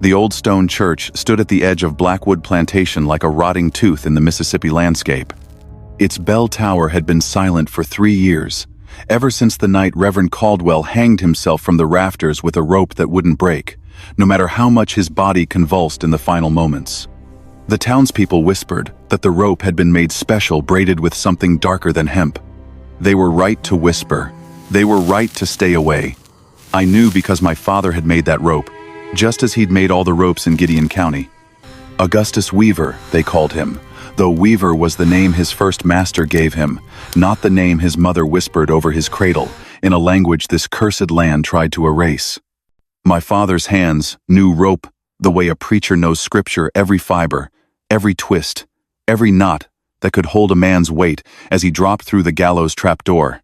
The old stone church stood at the edge of Blackwood Plantation like a rotting tooth in the Mississippi landscape. Its bell tower had been silent for 3 years, ever since the night Reverend Caldwell hanged himself from the rafters with a rope that wouldn't break, no matter how much his body convulsed in the final moments. The townspeople whispered that the rope had been made special, braided with something darker than hemp. They were right to whisper. They were right to stay away. I knew because my father had made that rope, just as he'd made all the ropes in Gideon County. Augustus Weaver, they called him, though Weaver was the name his first master gave him, not the name his mother whispered over his cradle, in a language this cursed land tried to erase. My father's hands knew rope the way a preacher knows scripture, every fiber, every twist, every knot that could hold a man's weight as he dropped through the gallows trapdoor.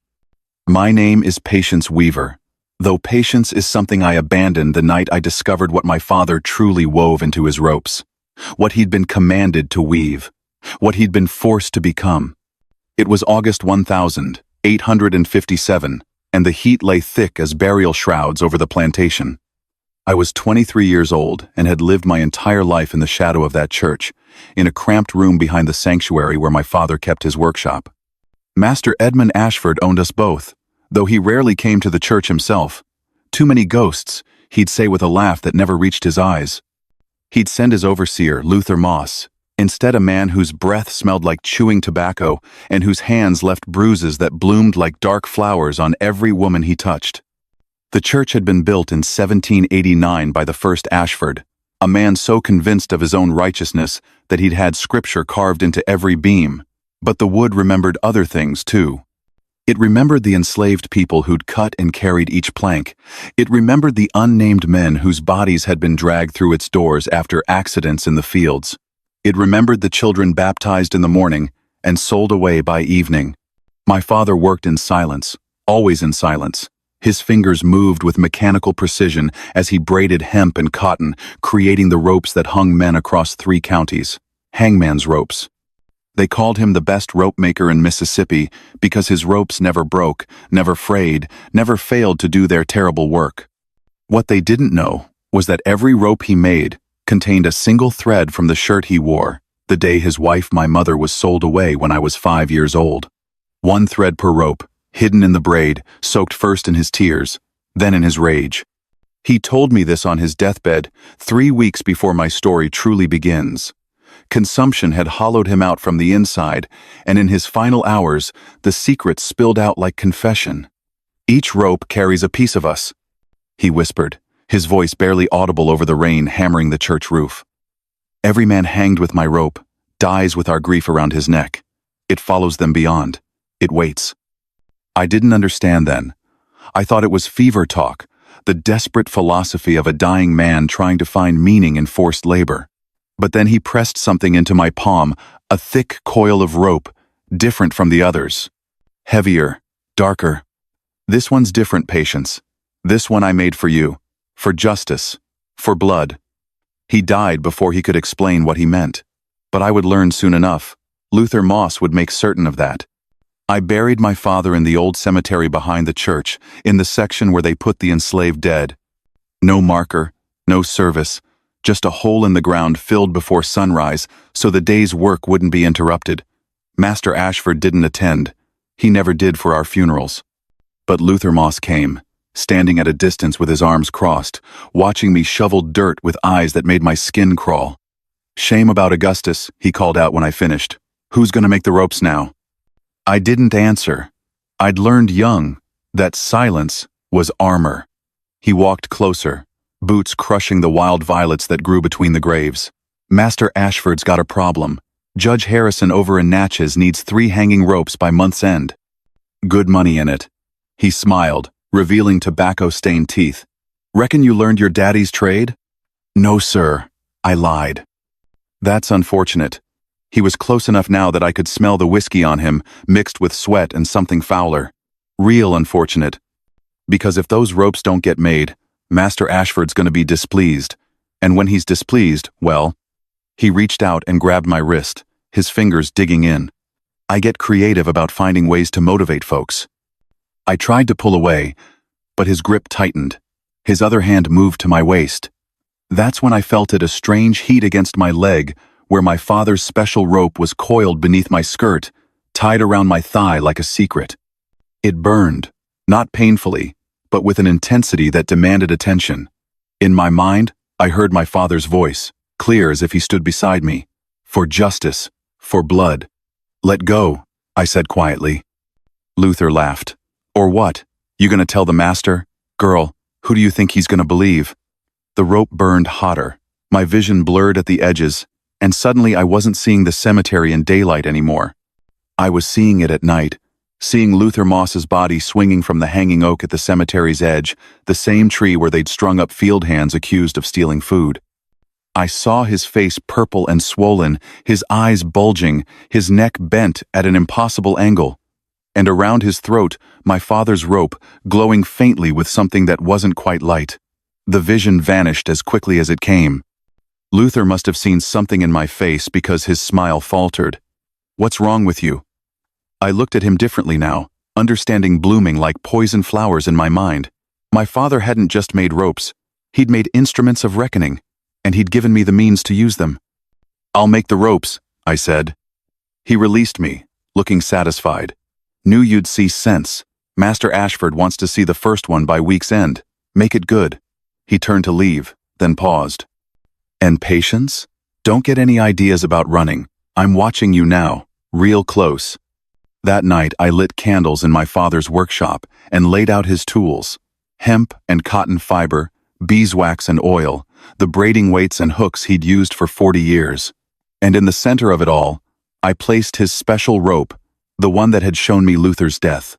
My name is Patience Weaver, though patience is something I abandoned the night I discovered what my father truly wove into his ropes, what he'd been commanded to weave, what he'd been forced to become. It was August 1857, and the heat lay thick as burial shrouds over the plantation. I was 23 years old and had lived my entire life in the shadow of that church, in a cramped room behind the sanctuary where my father kept his workshop. Master Edmund Ashford owned us both, though he rarely came to the church himself. Too many ghosts, he'd say with a laugh that never reached his eyes. He'd send his overseer, Luther Moss, instead a man whose breath smelled like chewing tobacco and whose hands left bruises that bloomed like dark flowers on every woman he touched. The church had been built in 1789 by the first Ashford, a man so convinced of his own righteousness that he'd had scripture carved into every beam. But the wood remembered other things too. It remembered the enslaved people who'd cut and carried each plank. It remembered the unnamed men whose bodies had been dragged through its doors after accidents in the fields. It remembered the children baptized in the morning and sold away by evening. My father worked in silence, always in silence. His fingers moved with mechanical precision as he braided hemp and cotton, creating the ropes that hung men across 3 counties. HANGMAN'S ropes. They called him the best rope maker in Mississippi because his ropes never broke, never frayed, never failed to do their terrible work. What they didn't know was that every rope he made contained a single thread from the shirt he wore the day his wife, my mother, was sold away when I was 5 years old. 1 thread per rope, hidden in the braid, soaked first in his tears, then in his rage. He told me this on his deathbed, 3 weeks before my story truly begins. Consumption had hollowed him out from the inside, and in his final hours, the secret spilled out like confession. "Each rope carries a piece of us," he whispered, his voice barely audible over the rain hammering the church roof. "Every man hanged with my rope dies with our grief around his neck. It follows them beyond. It waits." I didn't understand then. I thought it was fever talk, the desperate philosophy of a dying man trying to find meaning in forced labor. But then he pressed something into my palm, a thick coil of rope, different from the others. Heavier, darker. "This one's different, Patience. This one I made for you, for justice, for blood." He died before he could explain what he meant. But I would learn soon enough. Luther Moss would make certain of that. I buried my father in the old cemetery behind the church, in the section where they put the enslaved dead. No marker, no service, just a hole in the ground filled before sunrise so the day's work wouldn't be interrupted. Master Ashford didn't attend. He never did for our funerals. But Luther Moss came, standing at a distance with his arms crossed, watching me shovel dirt with eyes that made my skin crawl. "Shame about Augustus," he called out when I finished. "Who's gonna make the ropes now?" I didn't answer. I'd learned young that silence was armor. He walked closer, boots crushing the wild violets that grew between the graves. "Master Ashford's got a problem. Judge Harrison over in Natchez needs 3 hanging ropes by month's end. Good money in it." He smiled, revealing tobacco-stained teeth. "Reckon you learned your daddy's trade?" "No, sir," I lied. "That's unfortunate." He was close enough now that I could smell the whiskey on him, mixed with sweat and something fouler. Real unfortunate. Because if those ropes don't get made, Master Ashford's gonna be displeased. And when he's displeased, well... He reached out and grabbed my wrist, his fingers digging in. I get creative about finding ways to motivate folks. I tried to pull away, but his grip tightened. His other hand moved to my waist. That's when I felt it, a strange heat against my leg, where my father's special rope was coiled beneath my skirt, tied around my thigh like a secret. It burned, not painfully, but with an intensity that demanded attention. In my mind, I heard my father's voice, clear as if he stood beside me. For justice, for blood. Let go, I said quietly. Luther laughed. Or what? You gonna tell the master? Girl, who do you think he's gonna believe? The rope burned hotter. My vision blurred at the edges, and suddenly I wasn't seeing the cemetery in daylight anymore. I was seeing it at night, seeing Luther Moss's body swinging from the hanging oak at the cemetery's edge, the same tree where they'd strung up field hands accused of stealing food. I saw his face purple and swollen, his eyes bulging, his neck bent at an impossible angle. And around his throat, my father's rope, glowing faintly with something that wasn't quite light. The vision vanished as quickly as it came. Luther must have seen something in my face because his smile faltered. What's wrong with you? I looked at him differently now, understanding blooming like poison flowers in my mind. My father hadn't just made ropes. He'd made instruments of reckoning, and he'd given me the means to use them. I'll make the ropes, I said. He released me, looking satisfied. Knew you'd see sense. Master Ashford wants to see the first one by week's end. Make it good. He turned to leave, then paused. And patience? Don't get any ideas about running. I'm watching you now, real close. That night I lit candles in my father's workshop and laid out his tools. Hemp and cotton fiber, beeswax and oil, the braiding weights and hooks he'd used for 40 years. And in the center of it all, I placed his special rope, the one that had shown me Luther's death.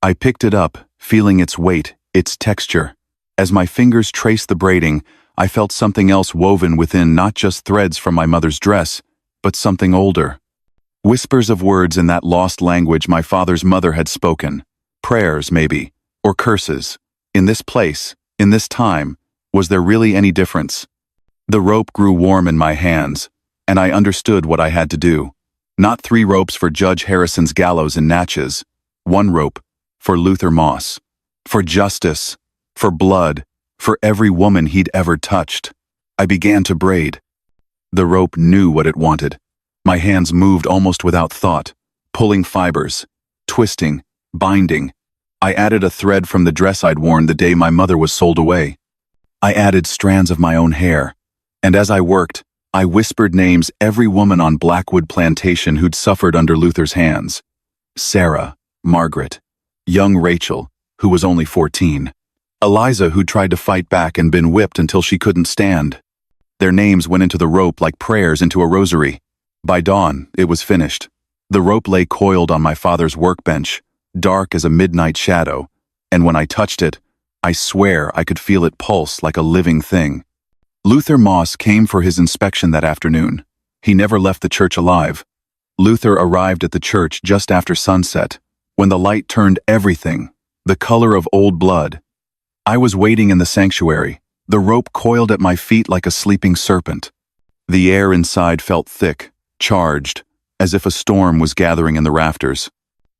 I picked it up, feeling its weight, its texture. As my fingers traced the braiding, I felt something else woven within, not just threads from my mother's dress, but something older. Whispers of words in that lost language my father's mother had spoken. Prayers, maybe, or curses. In this place, in this time, was there really any difference? The rope grew warm in my hands, and I understood what I had to do. Not 3 ropes for Judge Harrison's gallows in Natchez. 1 rope for Luther Moss. For justice. For blood. For every woman he'd ever touched. I began to braid. The rope knew what it wanted. My hands moved almost without thought, pulling fibers, twisting, binding. I added a thread from the dress I'd worn the day my mother was sold away. I added strands of my own hair, and as I worked, I whispered names every woman on Blackwood Plantation who'd suffered under Luther's hands. Sarah, Margaret, young Rachel, who was only 14, Eliza, who'd tried to fight back and been whipped until she couldn't stand. Their names went into the rope like prayers into a rosary. By dawn, it was finished. The rope lay coiled on my father's workbench, dark as a midnight shadow, and when I touched it, I swear I could feel it pulse like a living thing. Luther Moss came for his inspection that afternoon. He never left the church alive. Luther arrived at the church just after sunset, when the light turned everything, the color of old blood. I was waiting in the sanctuary, the rope coiled at my feet like a sleeping serpent. The air inside felt thick, charged, as if a storm was gathering in the rafters.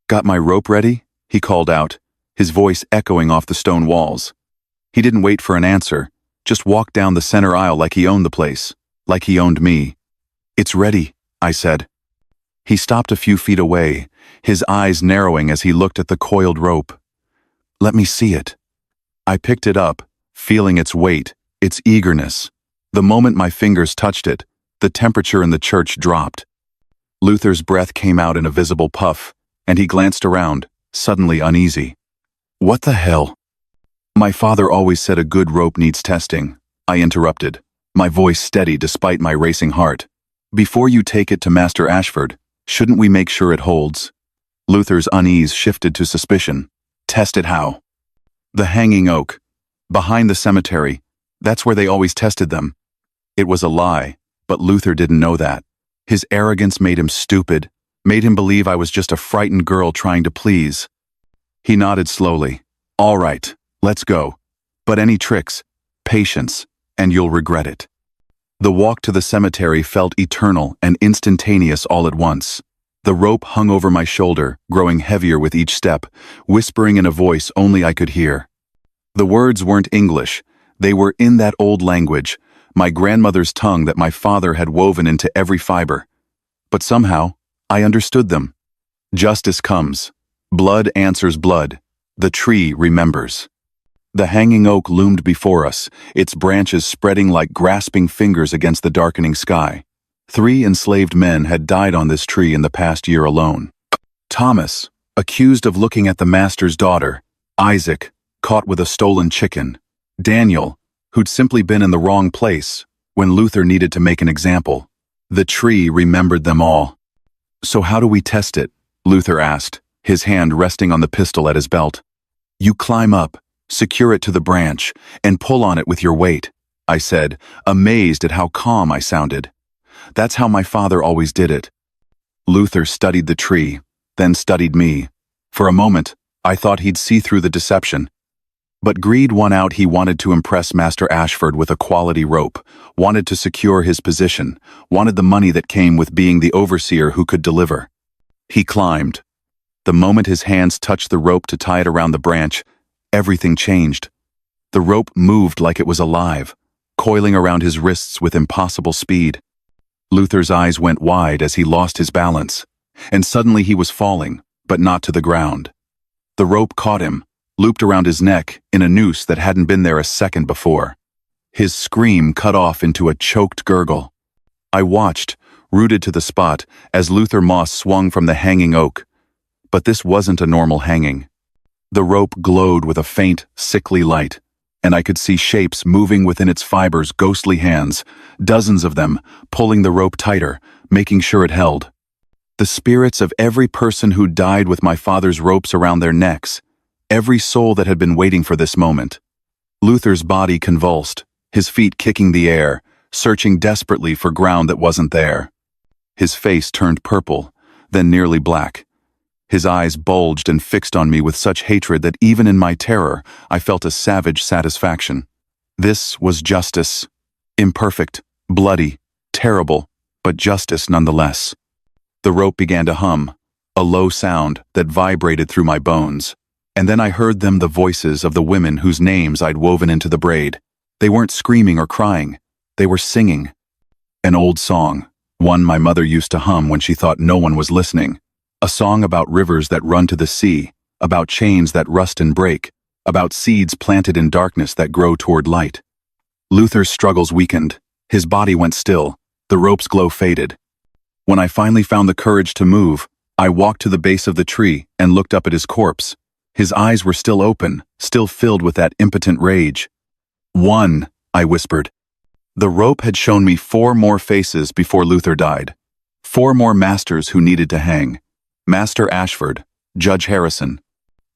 Got my rope ready? He called out, his voice echoing off the stone walls. He didn't wait for an answer, just walked down the center aisle like he owned the place, like he owned me. It's ready, I said. He stopped a few feet away, his eyes narrowing as he looked at the coiled rope. Let me see it. I picked it up, feeling its weight, its eagerness. The moment my fingers touched it, the temperature in the church dropped. Luther's breath came out in a visible puff, and he glanced around, suddenly uneasy. What the hell? My father always said a good rope needs testing, I interrupted, my voice steady despite my racing heart. Before you take it to Master Ashford, shouldn't we make sure it holds? Luther's unease shifted to suspicion. Test it how? The hanging oak. Behind the cemetery. That's where they always tested them. It was a lie, but Luther didn't know that. His arrogance made him stupid, made him believe I was just a frightened girl trying to please. He nodded slowly. All right, let's go. But any tricks, patience, and you'll regret it. The walk to the cemetery felt eternal and instantaneous all at once. The rope hung over my shoulder, growing heavier with each step, whispering in a voice only I could hear. The words weren't English. They were in that old language, my grandmother's tongue that my father had woven into every fiber. But somehow, I understood them. Justice comes. Blood answers blood. The tree remembers. The hanging oak loomed before us, its branches spreading like grasping fingers against the darkening sky. 3 enslaved men had died on this tree in the past year alone. Thomas, accused of looking at the master's daughter. Isaac, caught with a stolen chicken. Daniel, who'd simply been in the wrong place when Luther needed to make an example. The tree remembered them all. "So how do we test it?" Luther asked, his hand resting on the pistol at his belt. "You climb up, secure it to the branch, and pull on it with your weight," I said, amazed at how calm I sounded. That's how my father always did it. Luther studied the tree, then studied me. For a moment, I thought he'd see through the deception. But greed won out. He wanted to impress Master Ashford with a quality rope, wanted to secure his position, wanted the money that came with being the overseer who could deliver. He climbed. The moment his hands touched the rope to tie it around the branch, everything changed. The rope moved like it was alive, coiling around his wrists with impossible speed. Luther's eyes went wide as he lost his balance, and suddenly he was falling, but not to the ground. The rope caught him, looped around his neck in a noose that hadn't been there a second before. His scream cut off into a choked gurgle. I watched, rooted to the spot, as Luther Moss swung from the hanging oak. But this wasn't a normal hanging. The rope glowed with a faint, sickly light, and I could see shapes moving within its fibers, ghostly hands, dozens of them, pulling the rope tighter, making sure it held. The spirits of every person who died with my father's ropes around their necks, every soul that had been waiting for this moment. Luther's body convulsed, his feet kicking the air, searching desperately for ground that wasn't there. His face turned purple, then nearly black. His eyes bulged and fixed on me with such hatred that even in my terror, I felt a savage satisfaction. This was justice. Imperfect, bloody, terrible, but justice nonetheless. The rope began to hum, a low sound that vibrated through my bones. And then I heard them, the voices of the women whose names I'd woven into the braid. They weren't screaming or crying. They were singing. An old song, one my mother used to hum when she thought no one was listening. A song about rivers that run to the sea, about chains that rust and break, about seeds planted in darkness that grow toward light. Luther's struggles weakened. His body went still. The rope's glow faded. When I finally found the courage to move, I walked to the base of the tree and looked up at his corpse. His eyes were still open, still filled with that impotent rage. "One," I whispered. The rope had shown me 4 more faces before Luther died. 4 more masters who needed to hang. Master Ashford, Judge Harrison,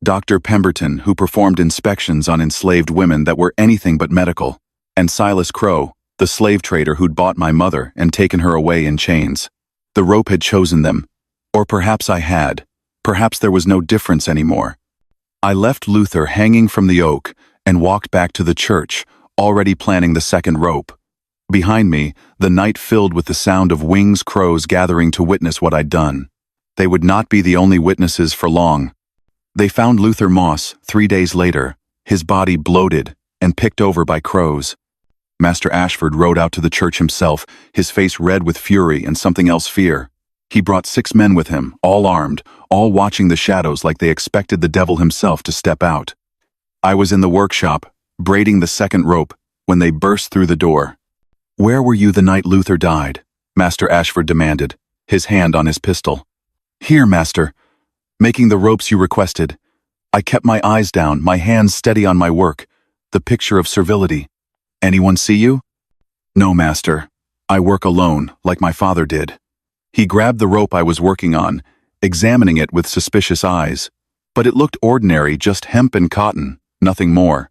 Dr. Pemberton, who performed inspections on enslaved women that were anything but medical, and Silas Crow, the slave trader who'd bought my mother and taken her away in chains. The rope had chosen them. Or perhaps I had. Perhaps there was no difference anymore. I left Luther hanging from the oak and walked back to the church, already planning the second rope. Behind me, the night filled with the sound of wings crows gathering to witness what I'd done. They would not be the only witnesses for long. They found Luther Moss 3 days later, his body bloated and picked over by crows. Master Ashford rode out to the church himself, his face red with fury and something else, fear. He brought 6 men with him, all armed, all watching the shadows like they expected the devil himself to step out. I was in the workshop, braiding the second rope, when they burst through the door. "Where were you the night Luther died?" Master Ashford demanded, his hand on his pistol. "Here, master, making the ropes you requested. I kept my eyes down, my hands steady on my work, the picture of servility. Anyone see you?" "No, master. I work alone, like my father did." He grabbed the rope I was working on, examining it with suspicious eyes. But it looked ordinary, just hemp and cotton, nothing more.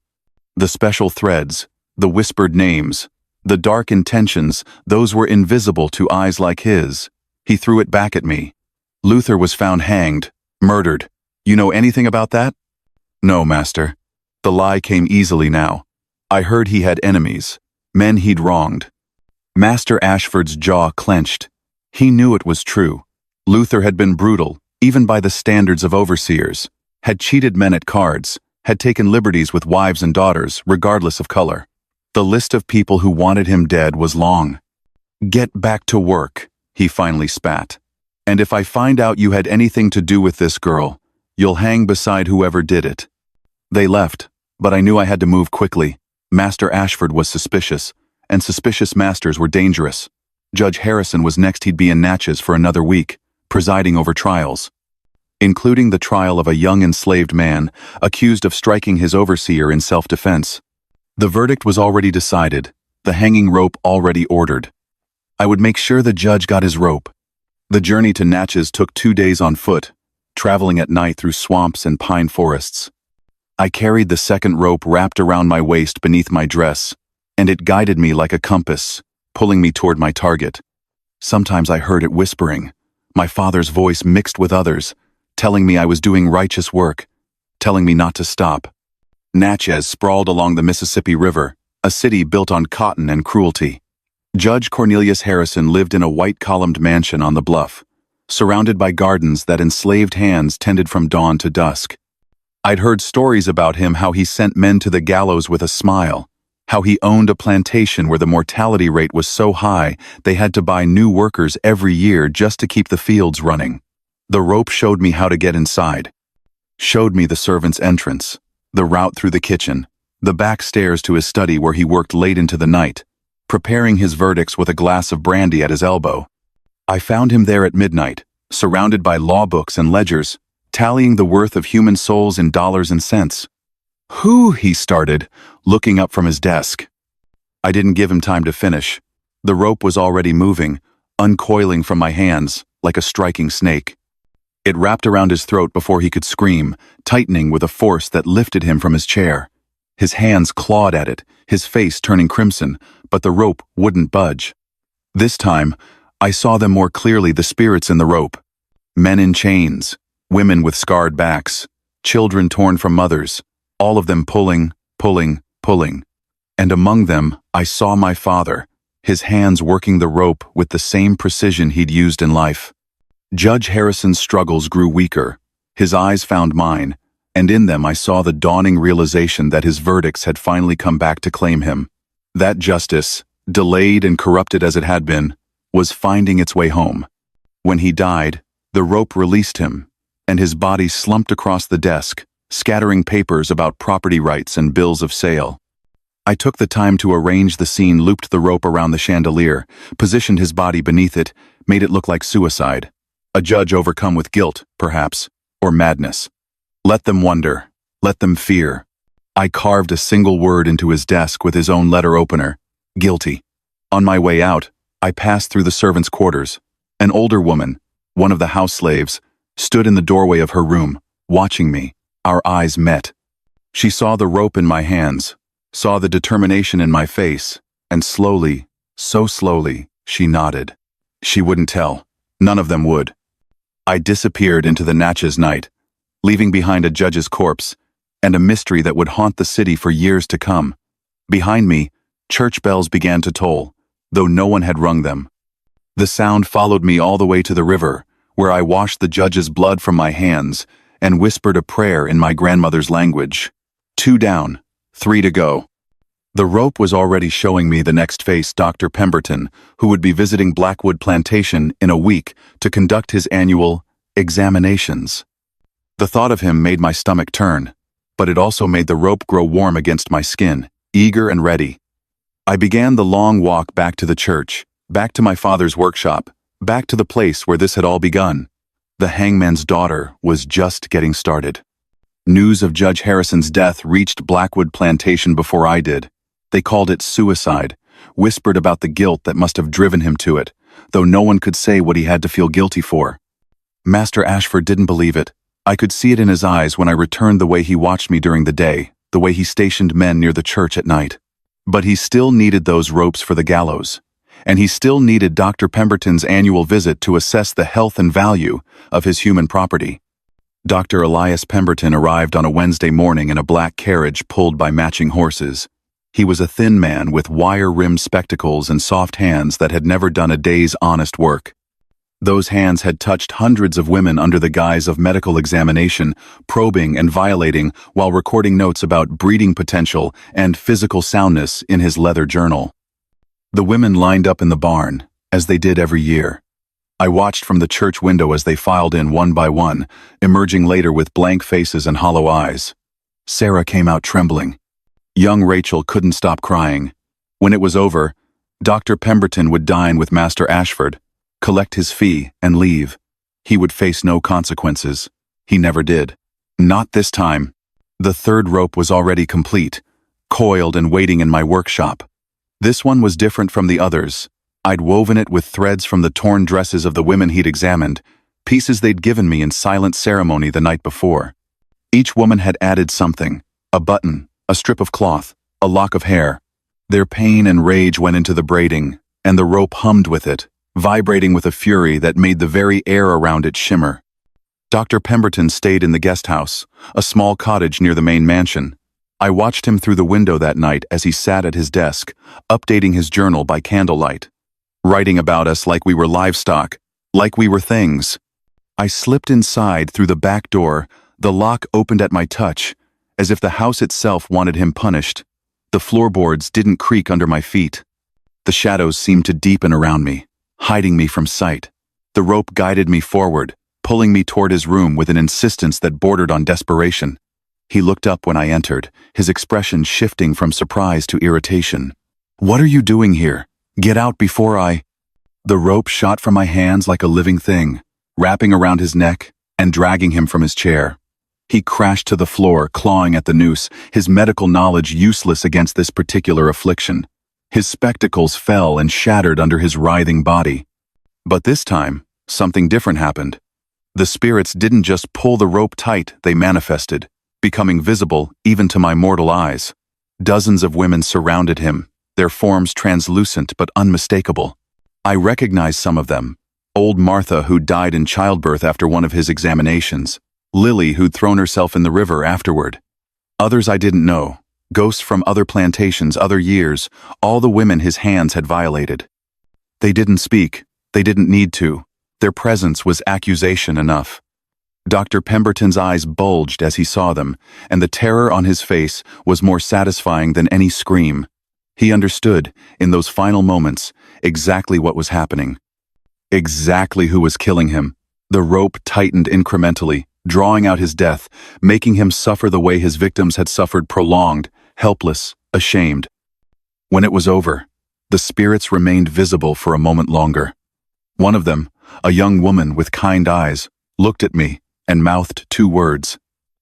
The special threads, the whispered names, the dark intentions, those were invisible to eyes like his. He threw it back at me. "Luther was found hanged, murdered. You know anything about that?" "No, master." The lie came easily now. I heard he had enemies, men he'd wronged. Master Ashford's jaw clenched. He knew it was true. Luther had been brutal, even by the standards of overseers, had cheated men at cards, had taken liberties with wives and daughters, regardless of color. The list of people who wanted him dead was long. "Get back to work," he finally spat. "And if I find out you had anything to do with this girl, you'll hang beside whoever did it." They left, but I knew I had to move quickly. Master Ashford was suspicious, and suspicious masters were dangerous. Judge Harrison was next. He'd be in Natchez for another week, presiding over trials, including the trial of a young enslaved man accused of striking his overseer in self-defense. The verdict was already decided, the hanging rope already ordered. I would make sure the judge got his rope. The journey to Natchez took 2 days on foot, traveling at night through swamps and pine forests. I carried the second rope wrapped around my waist beneath my dress, and it guided me like a compass, pulling me toward my target. Sometimes I heard it whispering, my father's voice mixed with others, telling me I was doing righteous work, telling me not to stop. Natchez sprawled along the Mississippi River, a city built on cotton and cruelty. Judge Cornelius Harrison lived in a white-columned mansion on the bluff, surrounded by gardens that enslaved hands tended from dawn to dusk. I'd heard stories about him, how he sent men to the gallows with a smile, how he owned a plantation where the mortality rate was so high they had to buy new workers every year just to keep the fields running. The rope showed me how to get inside, showed me the servant's entrance, the route through the kitchen, the back stairs to his study where he worked late into the night, preparing his verdicts with a glass of brandy at his elbow. I found him there at midnight, surrounded by law books and ledgers, tallying the worth of human souls in dollars and cents. "Who?" he started, looking up from his desk. I didn't give him time to finish. The rope was already moving, uncoiling from my hands like a striking snake. It wrapped around his throat before he could scream, tightening with a force that lifted him from his chair. His hands clawed at it, his face turning crimson, but the rope wouldn't budge. This time, I saw them more clearly, the spirits in the rope. Men in chains, women with scarred backs, children torn from mothers, all of them pulling, pulling, pulling. And among them, I saw my father, his hands working the rope with the same precision he'd used in life. Judge Harrison's struggles grew weaker. His eyes found mine, and in them I saw the dawning realization that his verdicts had finally come back to claim him. That justice, delayed and corrupted as it had been, was finding its way home. When he died, the rope released him, and his body slumped across the desk, scattering papers about property rights and bills of sale. I took the time to arrange the scene, looped the rope around the chandelier, positioned his body beneath it, made it look like suicide. A judge overcome with guilt, perhaps, or madness. Let them wonder. Let them fear. I carved a single word into his desk with his own letter opener. Guilty. On my way out, I passed through the servants' quarters. An older woman, one of the house slaves, stood in the doorway of her room, watching me. Our eyes met. She saw the rope in my hands, saw the determination in my face, and slowly, so slowly, she nodded. She wouldn't tell. None of them would. I disappeared into the Natchez night, leaving behind a judge's corpse, and a mystery that would haunt the city for years to come. Behind me, church bells began to toll, though no one had rung them. The sound followed me all the way to the river, where I washed the judge's blood from my hands and whispered a prayer in my grandmother's language. 2 down, 3 to go. The rope was already showing me the next face, Dr. Pemberton, who would be visiting Blackwood Plantation in a week to conduct his annual examinations. The thought of him made my stomach turn, but it also made the rope grow warm against my skin, eager and ready. I began the long walk back to the church, back to my father's workshop, back to the place where this had all begun. The hangman's daughter was just getting started. News of Judge Harrison's death reached Blackwood Plantation before I did. They called it suicide, whispered about the guilt that must have driven him to it, though no one could say what he had to feel guilty for. Master Ashford didn't believe it. I could see it in his eyes when I returned, the way he watched me during the day, the way he stationed men near the church at night. But he still needed those ropes for the gallows, and he still needed Dr. Pemberton's annual visit to assess the health and value of his human property. Dr. Elias Pemberton arrived on a Wednesday morning in a black carriage pulled by matching horses. He was a thin man with wire-rimmed spectacles and soft hands that had never done a day's honest work. Those hands had touched hundreds of women under the guise of medical examination, probing and violating while recording notes about breeding potential and physical soundness in his leather journal. The women lined up in the barn, as they did every year. I watched from the church window as they filed in one by one, emerging later with blank faces and hollow eyes. Sarah came out trembling. Young Rachel couldn't stop crying. When it was over, Dr. Pemberton would dine with Master Ashford, collect his fee, and leave. He would face no consequences. He never did. Not this time. The third rope was already complete, coiled and waiting in my workshop. This one was different from the others. I'd woven it with threads from the torn dresses of the women he'd examined, pieces they'd given me in silent ceremony the night before. Each woman had added something, a button, a strip of cloth, a lock of hair. Their pain and rage went into the braiding, and the rope hummed with it, vibrating with a fury that made the very air around it shimmer. Dr. Pemberton stayed in the guest house, a small cottage near the main mansion. I watched him through the window that night as he sat at his desk, updating his journal by candlelight, writing about us like we were livestock, like we were things. I slipped inside through the back door, the lock opened at my touch, as if the house itself wanted him punished. The floorboards didn't creak under my feet. The shadows seemed to deepen around me, hiding me from sight. The rope guided me forward, pulling me toward his room with an insistence that bordered on desperation. He looked up when I entered, his expression shifting from surprise to irritation. "What are you doing here? Get out before I—" The rope shot from my hands like a living thing, wrapping around his neck and dragging him from his chair. He crashed to the floor, clawing at the noose, his medical knowledge useless against this particular affliction. His spectacles fell and shattered under his writhing body. But this time, something different happened. The spirits didn't just pull the rope tight, they manifested, becoming visible even to my mortal eyes. Dozens of women surrounded him, their forms translucent but unmistakable. I recognized some of them. Old Martha, who died in childbirth after one of his examinations. Lily, who'd thrown herself in the river afterward. Others I didn't know. Ghosts from other plantations, other years, all the women his hands had violated. They didn't speak. They didn't need to. Their presence was accusation enough. Dr. Pemberton's eyes bulged as he saw them, and the terror on his face was more satisfying than any scream. He understood, in those final moments, exactly what was happening. Exactly who was killing him. The rope tightened incrementally, drawing out his death, making him suffer the way his victims had suffered, prolonged, helpless, ashamed. When it was over, the spirits remained visible for a moment longer. One of them, a young woman with kind eyes, looked at me and mouthed 2 words.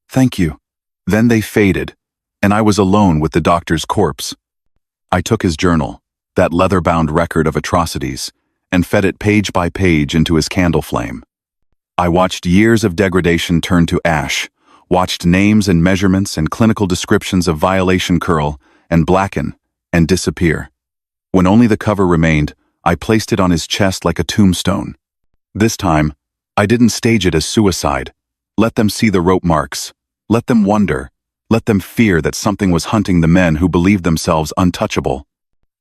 "Thank you." Then they faded, and I was alone with the doctor's corpse. I took his journal, that leather-bound record of atrocities, and fed it page by page into his candle flame. I watched years of degradation turn to ash, watched names and measurements and clinical descriptions of violation curl and blacken and disappear. When only the cover remained, I placed it on his chest like a tombstone. This time, I didn't stage it as suicide. Let them see the rope marks. Let them wonder. Let them fear that something was hunting the men who believed themselves untouchable.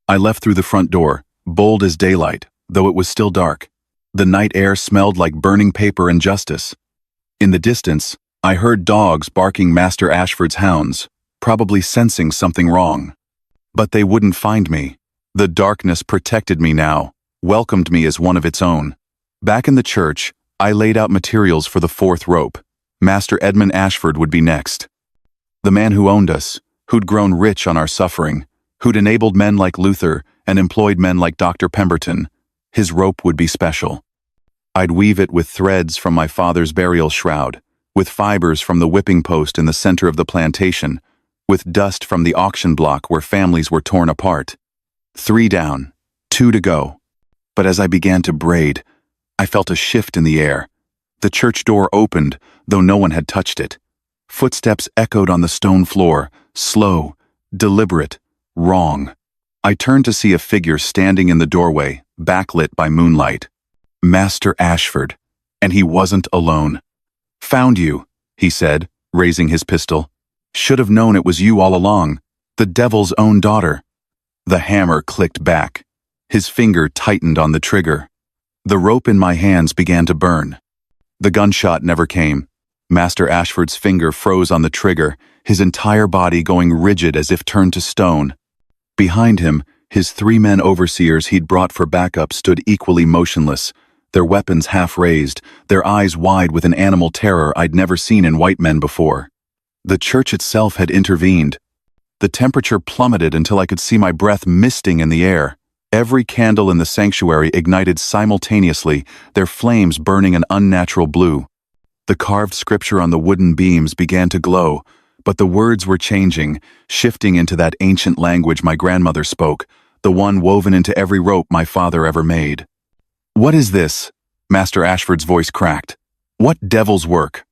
I left through the front door, bold as daylight, though it was still dark. The night air smelled like burning paper and justice. In the distance, I heard dogs barking Master Ashford's hounds, probably sensing something wrong. But they wouldn't find me. The darkness protected me now, welcomed me as one of its own. Back in the church, I laid out materials for the 4th rope. Master Edmund Ashford would be next. The man who owned us, who'd grown rich on our suffering, who'd enabled men like Luther and employed men like Dr. Pemberton, his rope would be special. I'd weave it with threads from my father's burial shroud, with fibers from the whipping post in the center of the plantation, with dust from the auction block where families were torn apart. 3 down, 2 to go. But as I began to braid, I felt a shift in the air. The church door opened, though no one had touched it. Footsteps echoed on the stone floor, slow, deliberate, wrong. I turned to see a figure standing in the doorway, backlit by moonlight. Master Ashford, and he wasn't alone. "Found you," he said, raising his pistol. "Should have known it was you all along, the devil's own daughter." The hammer clicked back. His finger tightened on the trigger. The rope in my hands began to burn. The gunshot never came. Master Ashford's finger froze on the trigger, his entire body going rigid as if turned to stone. Behind him, his 3 men overseers he'd brought for backup stood equally motionless, their weapons half raised, their eyes wide with an animal terror I'd never seen in white men before. The church itself had intervened. The temperature plummeted until I could see my breath misting in the air. Every candle in the sanctuary ignited simultaneously, their flames burning an unnatural blue. The carved scripture on the wooden beams began to glow, but the words were changing, shifting into that ancient language my grandmother spoke, the one woven into every rope my father ever made. "What is this?" Master Ashford's voice cracked. "What devil's work?"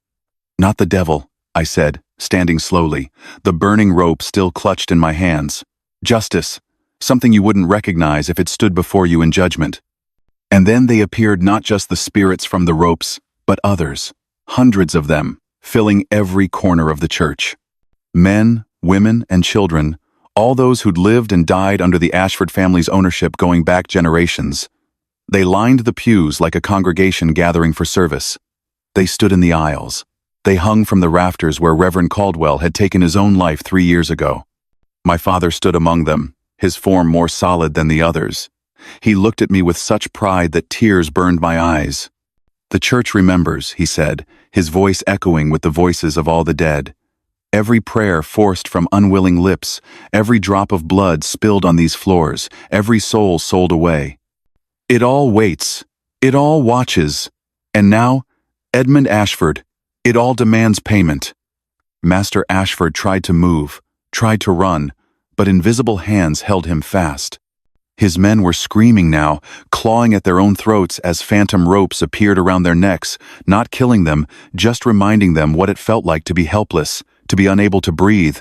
"Not the devil," I said, standing slowly, the burning rope still clutched in my hands. "Justice, something you wouldn't recognize if it stood before you in judgment." And then they appeared, not just the spirits from the ropes, but others, hundreds of them, filling every corner of the church. Men, women, and children, all those who'd lived and died under the Ashford family's ownership going back generations. They lined the pews like a congregation gathering for service. They stood in the aisles. They hung from the rafters where Reverend Caldwell had taken his own life 3 years ago. My father stood among them, his form more solid than the others. He looked at me with such pride that tears burned my eyes. "The church remembers," he said, his voice echoing with the voices of all the dead. Every prayer forced from unwilling lips, every drop of blood spilled on these floors, every soul sold away. It all waits. It all watches. And now, Edmund Ashford, it all demands payment. Master Ashford tried to move, tried to run, but invisible hands held him fast. His men were screaming now, clawing at their own throats as phantom ropes appeared around their necks, not killing them, just reminding them what it felt like to be helpless, to be unable to breathe,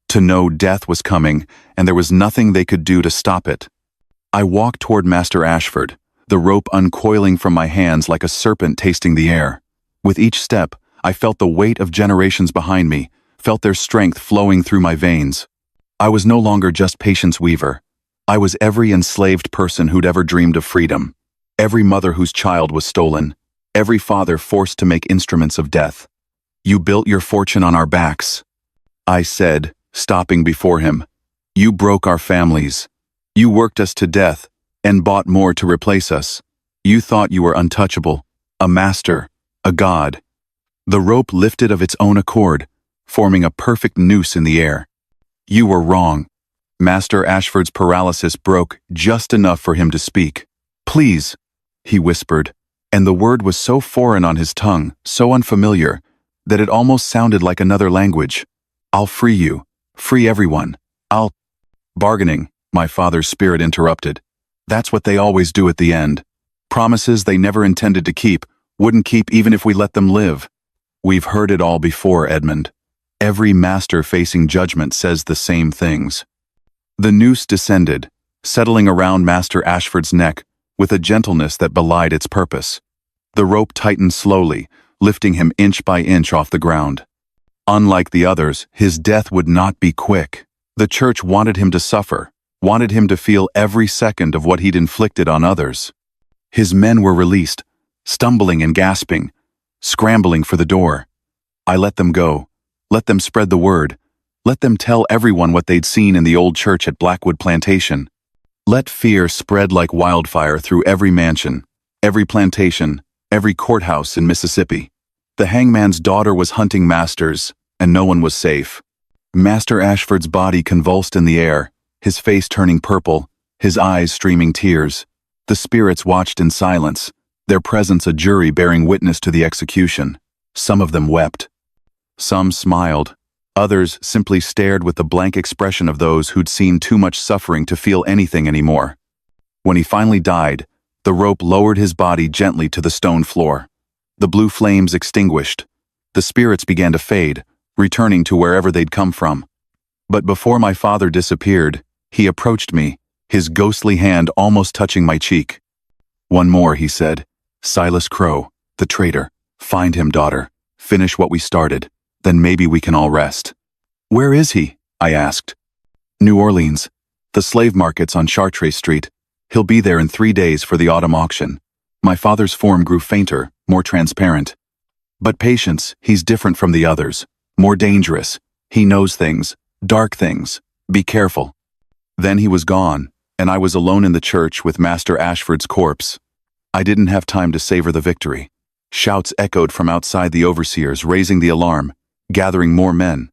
to know death was coming, and there was nothing they could do to stop it. I walked toward Master Ashford, the rope uncoiling from my hands like a serpent tasting the air. With each step, I felt the weight of generations behind me, felt their strength flowing through my veins. I was no longer just Patience Weaver. I was every enslaved person who'd ever dreamed of freedom, every mother whose child was stolen, every father forced to make instruments of death. "You built your fortune on our backs," I said, stopping before him. "You broke our families. You worked us to death and bought more to replace us. You thought you were untouchable, a master, a god." The rope lifted of its own accord, forming a perfect noose in the air. "You were wrong." Master Ashford's paralysis broke just enough for him to speak. "Please," he whispered, and the word was so foreign on his tongue, so unfamiliar, that it almost sounded like another language. "I'll free you. Free everyone. I'll—" Bargaining, my father's spirit interrupted. That's what they always do at the end. Promises they never intended to keep, wouldn't keep even if we let them live. We've heard it all before, Edmund. Every master facing judgment says the same things. The noose descended, settling around Master Ashford's neck with a gentleness that belied its purpose. The rope tightened slowly, lifting him inch by inch off the ground. Unlike the others, his death would not be quick. The church wanted him to suffer, wanted him to feel every second of what he'd inflicted on others. His men were released, stumbling and gasping, scrambling for the door. I let them go, let them spread the word, let them tell everyone what they'd seen in the old church at Blackwood Plantation. Let fear spread like wildfire through every mansion, every plantation, every courthouse in Mississippi. The hangman's daughter was hunting masters, and no one was safe. Master Ashford's body convulsed in the air, his face turning purple, his eyes streaming tears. The spirits watched in silence, their presence a jury bearing witness to the execution. Some of them wept. Some smiled. Others simply stared with the blank expression of those who'd seen too much suffering to feel anything anymore. When he finally died, the rope lowered his body gently to the stone floor. The blue flames extinguished. The spirits began to fade, returning to wherever they'd come from. But before my father disappeared, he approached me, his ghostly hand almost touching my cheek. "One more," he said. "Silas Crow, the traitor. Find him, daughter. Finish what we started. Then maybe we can all rest." "Where is he?" I asked. "New Orleans. The slave market's on Chartres Street. He'll be there in 3 days for the autumn auction. My father's form grew fainter, more transparent. But patience, he's different from the others. More dangerous. He knows things. Dark things. Be careful. Then he was gone, and I was alone in the church with Master Ashford's corpse. I didn't have time to savor the victory. Shouts echoed from outside the overseers, raising the alarm, gathering more men.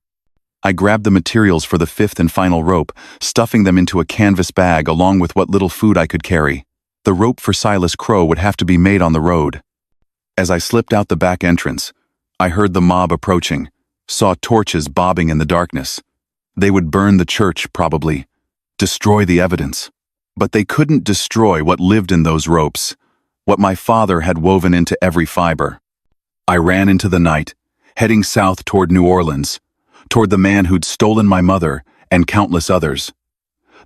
I grabbed the materials for the fifth and final rope, stuffing them into a canvas bag along with what little food I could carry. The rope for Silas Crow would have to be made on the road. As I slipped out the back entrance, I heard the mob approaching, saw torches bobbing in the darkness. They would burn the church, probably, destroy the evidence. But they couldn't destroy what lived in those ropes, what my father had woven into every fiber. I ran into the night, heading south toward New Orleans, toward the man who'd stolen my mother and countless others.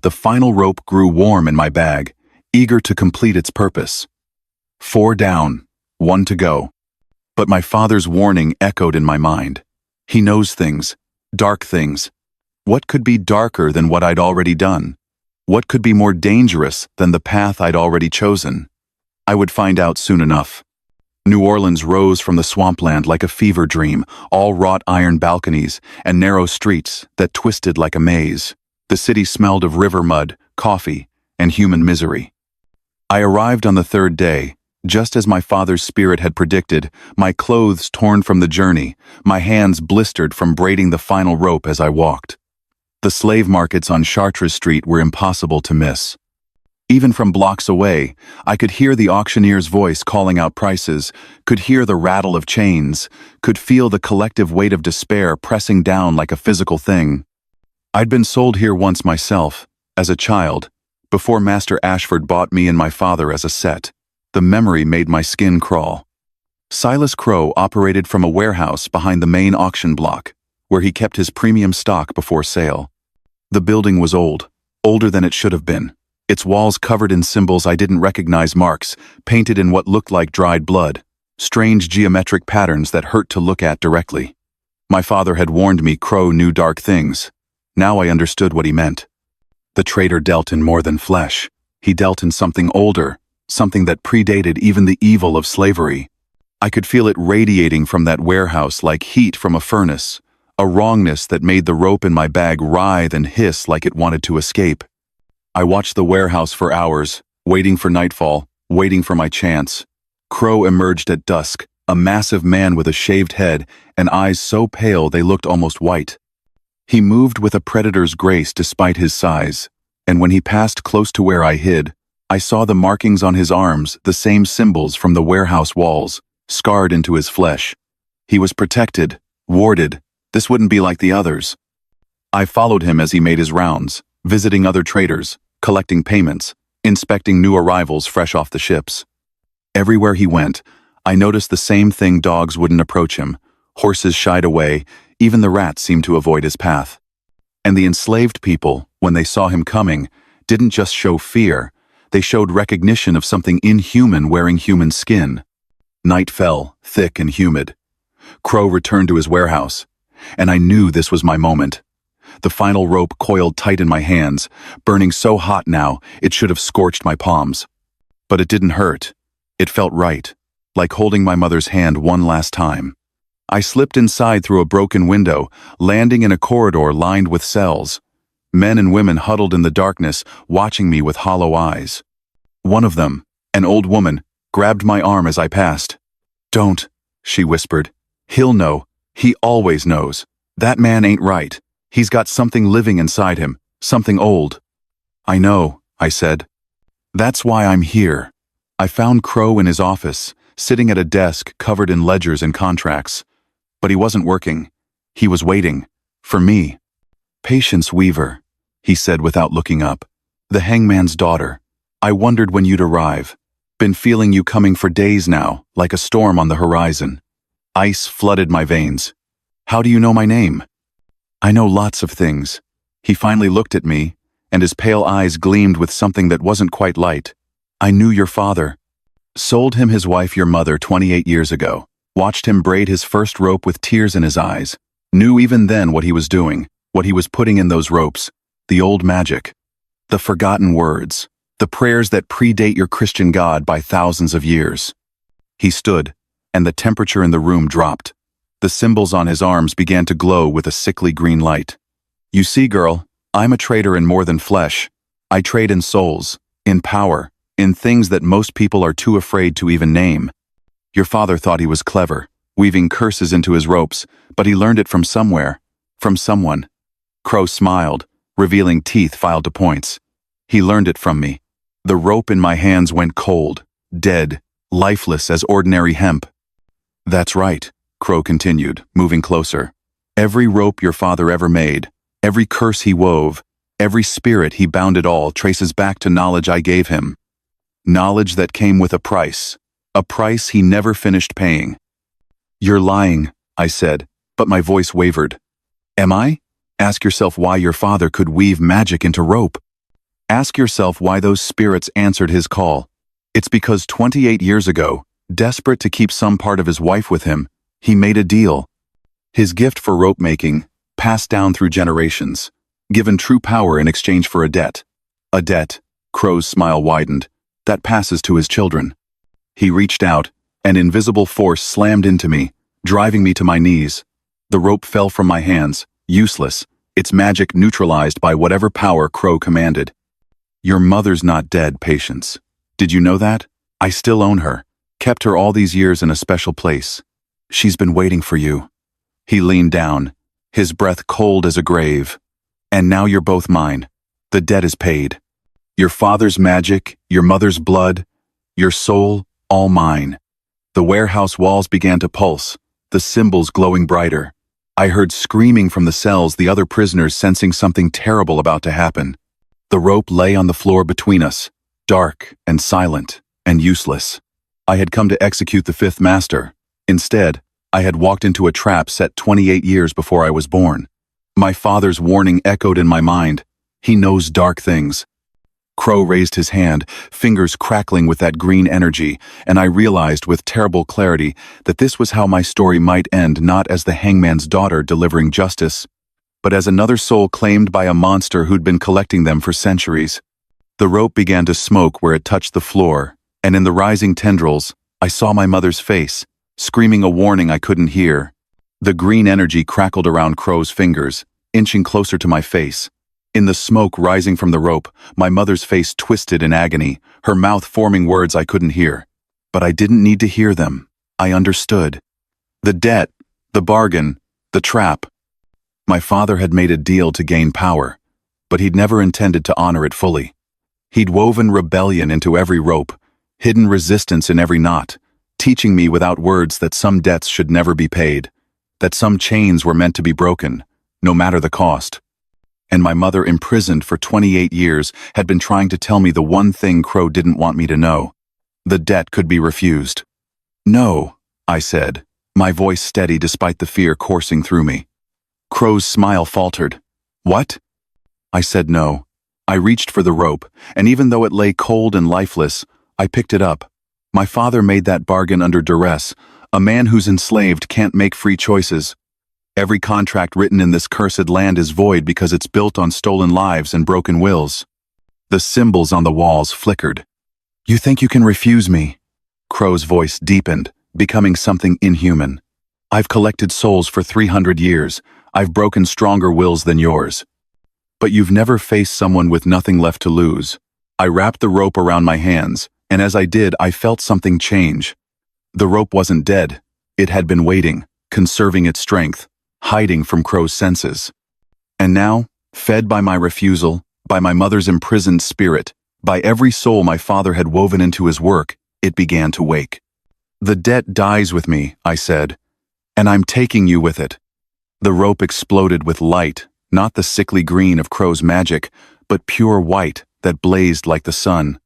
The final rope grew warm in my bag, eager to complete its purpose. 4 down, 1 to go. But my father's warning echoed in my mind. He knows things, dark things. What could be darker than what I'd already done? What could be more dangerous than the path I'd already chosen? I would find out soon enough. New Orleans rose from the swampland like a fever dream, all wrought iron balconies and narrow streets that twisted like a maze. The city smelled of river mud, coffee, and human misery. I arrived on the 3rd day, just as my father's spirit had predicted, my clothes torn from the journey, my hands blistered from braiding the final rope as I walked. The slave markets on Chartres Street were impossible to miss. Even from blocks away, I could hear the auctioneer's voice calling out prices, could hear the rattle of chains, could feel the collective weight of despair pressing down like a physical thing. I'd been sold here once myself, as a child, before Master Ashford bought me and my father as a set. The memory made my skin crawl. Silas Crow operated from a warehouse behind the main auction block, where he kept his premium stock before sale. The building was old, older than it should have been. Its walls covered in symbols I didn't recognize, marks, painted in what looked like dried blood, strange geometric patterns that hurt to look at directly. My father had warned me Crow knew dark things. Now I understood what he meant. The trader dealt in more than flesh. He dealt in something older, something that predated even the evil of slavery. I could feel it radiating from that warehouse like heat from a furnace, a wrongness that made the rope in my bag writhe and hiss like it wanted to escape. I watched the warehouse for hours, waiting for nightfall, waiting for my chance. Crow emerged at dusk, a massive man with a shaved head and eyes so pale they looked almost white. He moved with a predator's grace despite his size, and when he passed close to where I hid, I saw the markings on his arms, the same symbols from the warehouse walls, scarred into his flesh. He was protected, warded. This wouldn't be like the others. I followed him as he made his rounds, visiting other traders, collecting payments, inspecting new arrivals fresh off the ships. Everywhere he went, I noticed the same thing: dogs wouldn't approach him, horses shied away, even the rats seemed to avoid his path. And the enslaved people, when they saw him coming, didn't just show fear, they showed recognition of something inhuman wearing human skin. Night fell, thick and humid. Crow returned to his warehouse, and I knew this was my moment. The final rope coiled tight in my hands, burning so hot now it should have scorched my palms. But it didn't hurt. It felt right, like holding my mother's hand one last time. I slipped inside through a broken window, landing in a corridor lined with cells. Men and women huddled in the darkness, watching me with hollow eyes. One of them, an old woman, grabbed my arm as I passed. "Don't," she whispered. "He'll know. He always knows. That man ain't right. He's got something living inside him, something old." "I know," I said. "That's why I'm here." I found Crow in his office, sitting at a desk covered in ledgers and contracts. But he wasn't working. He was waiting. For me. "Patience Weaver," he said without looking up. "The hangman's daughter. I wondered when you'd arrive. Been feeling you coming for days now, like a storm on the horizon." Ice flooded my veins. "How do you know my name?" "I know lots of things." He finally looked at me, and his pale eyes gleamed with something that wasn't quite light. "I knew your father. Sold him his wife, your mother, 28 years ago. Watched him braid his first rope with tears in his eyes. Knew even then what he was doing, what he was putting in those ropes. The old magic. The forgotten words. The prayers that predate your Christian God by thousands of years. He stood, and the temperature in the room dropped. The symbols on his arms began to glow with a sickly green light. You see, girl, I'm a trader in more than flesh. I trade in souls, in power, in things that most people are too afraid to even name. Your father thought he was clever, weaving curses into his ropes, but he learned it from somewhere, from someone. Crow smiled, revealing teeth filed to points. He learned it from me. The rope in my hands went cold, dead, lifeless as ordinary hemp. That's right, Crow continued, moving closer. Every rope your father ever made, every curse he wove, every spirit he bound it all traces back to knowledge I gave him. Knowledge that came with a price he never finished paying. You're lying, I said, but my voice wavered. Am I? Ask yourself why your father could weave magic into rope. Ask yourself why those spirits answered his call. It's because 28 years ago, desperate to keep some part of his wife with him, he made a deal. His gift for rope making, passed down through generations, given true power in exchange for a debt. A debt, Crow's smile widened, that passes to his children. He reached out, an invisible force slammed into me, driving me to my knees. The rope fell from my hands, useless, its magic neutralized by whatever power Crow commanded. Your mother's not dead, Patience. Did you know that? I still own her, kept her all these years in a special place. She's been waiting for you. He leaned down, his breath cold as a grave. And now you're both mine. The debt is paid. Your father's magic, your mother's blood, your soul, all mine. The warehouse walls began to pulse, the symbols glowing brighter. I heard screaming from the cells, the other prisoners sensing something terrible about to happen. The rope lay on the floor between us, dark and silent and useless. I had come to execute the fifth master. Instead, I had walked into a trap set 28 years before I was born. My father's warning echoed in my mind. He knows dark things. Crow raised his hand, fingers crackling with that green energy, and I realized with terrible clarity that this was how my story might end, not as the hangman's daughter delivering justice, but as another soul claimed by a monster who'd been collecting them for centuries. The rope began to smoke where it touched the floor, and in the rising tendrils, I saw my mother's face, screaming a warning I couldn't hear. The green energy crackled around Crow's fingers, inching closer to my face. In the smoke rising from the rope, my mother's face twisted in agony, her mouth forming words I couldn't hear. But I didn't need to hear them. I understood. The debt, the bargain, the trap. My father had made a deal to gain power, but he'd never intended to honor it fully. He'd woven rebellion into every rope, hidden resistance in every knot, teaching me without words that some debts should never be paid, that some chains were meant to be broken, no matter the cost. And my mother, imprisoned for 28 years, had been trying to tell me the one thing Crow didn't want me to know. The debt could be refused. No, I said, my voice steady despite the fear coursing through me. Crow's smile faltered. What? I said no. I reached for the rope, and even though it lay cold and lifeless, I picked it up. My father made that bargain under duress. A man who's enslaved can't make free choices. Every contract written in this cursed land is void because it's built on stolen lives and broken wills. The symbols on the walls flickered. You think you can refuse me? Crow's voice deepened, becoming something inhuman. I've collected souls for 300 years. I've broken stronger wills than yours. But you've never faced someone with nothing left to lose. I wrapped the rope around my hands, and as I did, I felt something change. The rope wasn't dead. It had been waiting, conserving its strength, hiding from Crow's senses. And now, fed by my refusal, by my mother's imprisoned spirit, by every soul my father had woven into his work, it began to wake. The debt dies with me, I said, and I'm taking you with it. The rope exploded with light, not the sickly green of Crow's magic, but pure white that blazed like the sun.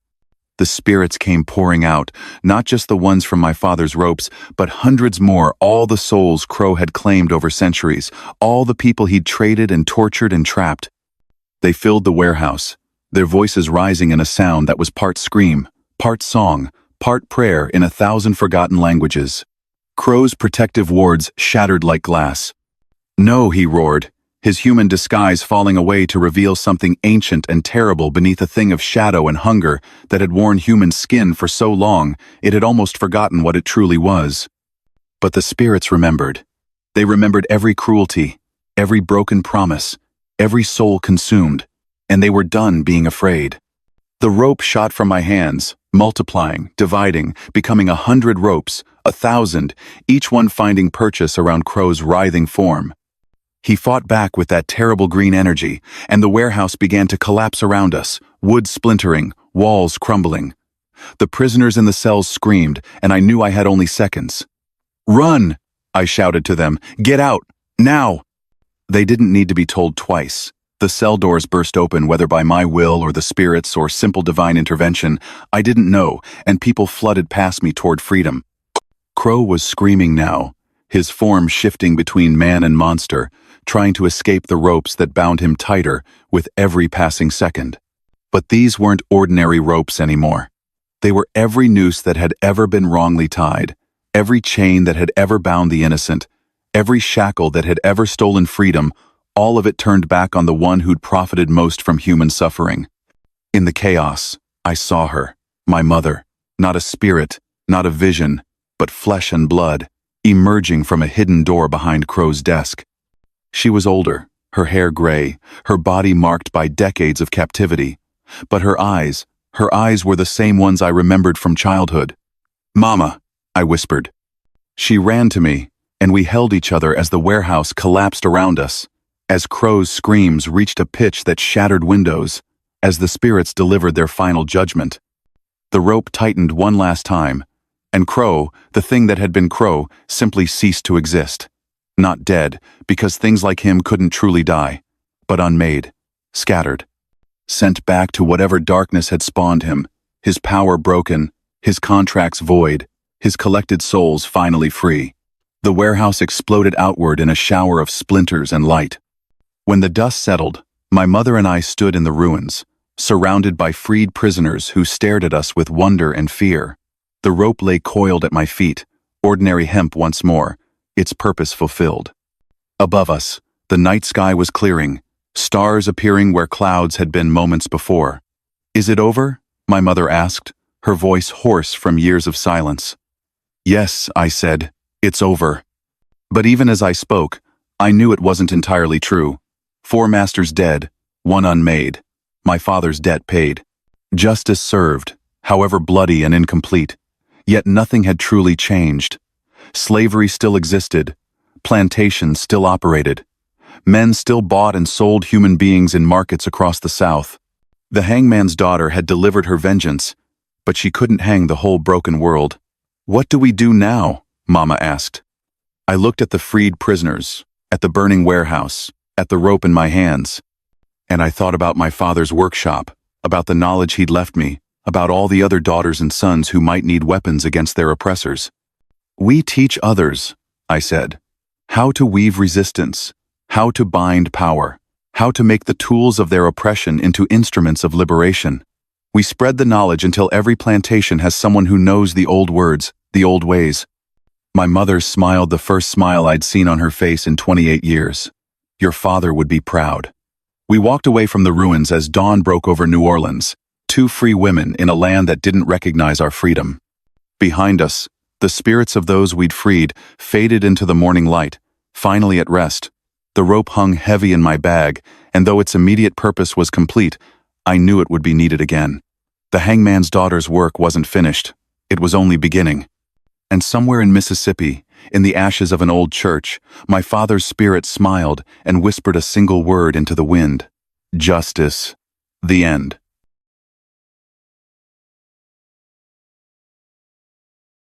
The spirits came pouring out, not just the ones from my father's ropes, but hundreds more, all the souls Crow had claimed over centuries, all the people he'd traded and tortured and trapped. They filled the warehouse, their voices rising in a sound that was part scream, part song, part prayer in 1,000 forgotten languages. Crow's protective wards shattered like glass. No, he roared, his human disguise falling away to reveal something ancient and terrible beneath a thing of shadow and hunger that had worn human skin for so long it had almost forgotten what it truly was. But the spirits remembered. They remembered every cruelty, every broken promise, every soul consumed, and they were done being afraid. The rope shot from my hands, multiplying, dividing, becoming 100 ropes, 1,000, each one finding purchase around Crow's writhing form. He fought back with that terrible green energy, and the warehouse began to collapse around us, wood splintering, walls crumbling. The prisoners in the cells screamed, and I knew I had only seconds. "Run!" I shouted to them. "Get out! Now!" They didn't need to be told twice. The cell doors burst open, whether by my will or the spirits or simple divine intervention, I didn't know, and people flooded past me toward freedom. Crow was screaming now, his form shifting between man and monster, trying to escape the ropes that bound him tighter with every passing second. But these weren't ordinary ropes anymore. They were every noose that had ever been wrongly tied, every chain that had ever bound the innocent, every shackle that had ever stolen freedom, all of it turned back on the one who'd profited most from human suffering. In the chaos, I saw her, my mother, not a spirit, not a vision, but flesh and blood, emerging from a hidden door behind Crow's desk. She was older, her hair gray, her body marked by decades of captivity, but her eyes were the same ones I remembered from childhood. "Mama," I whispered. She ran to me, and we held each other as the warehouse collapsed around us, as Crow's screams reached a pitch that shattered windows, as the spirits delivered their final judgment. The rope tightened one last time, and Crow, the thing that had been Crow, simply ceased to exist. Not dead, because things like him couldn't truly die, but unmade, scattered, sent back to whatever darkness had spawned him, his power broken, his contracts void, his collected souls finally free. The warehouse exploded outward in a shower of splinters and light. When the dust settled, my mother and I stood in the ruins, surrounded by freed prisoners who stared at us with wonder and fear. The rope lay coiled at my feet, ordinary hemp once more, its purpose fulfilled. Above us, the night sky was clearing, stars appearing where clouds had been moments before. "Is it over?" my mother asked, her voice hoarse from years of silence. "Yes," I said, "it's over." But even as I spoke, I knew it wasn't entirely true. 4 masters dead, 1 unmade, my father's debt paid. Justice served, however bloody and incomplete, yet nothing had truly changed. Slavery still existed, plantation still operated, men still bought and sold human beings in markets across the South. The hangman's daughter had delivered her vengeance, but she couldn't hang the whole broken world. "What do we do now?" Mama asked. I looked at the freed prisoners, at the burning warehouse, at the rope in my hands, and I thought about my father's workshop, about the knowledge he'd left me, about all the other daughters and sons who might need weapons against their oppressors. "We teach others," I said, "how to weave resistance, how to bind power, how to make the tools of their oppression into instruments of liberation. We spread the knowledge until every plantation has someone who knows the old words, the old ways." My mother smiled the first smile I'd seen on her face in 28 years. "Your father would be proud." We walked away from the ruins as dawn broke over New Orleans, 2 free women in a land that didn't recognize our freedom. Behind us, the spirits of those we'd freed faded into the morning light, finally at rest. The rope hung heavy in my bag, and though its immediate purpose was complete, I knew it would be needed again. The hangman's daughter's work wasn't finished. It was only beginning. And somewhere in Mississippi, in the ashes of an old church, my father's spirit smiled and whispered a single word into the wind. "Justice. The end."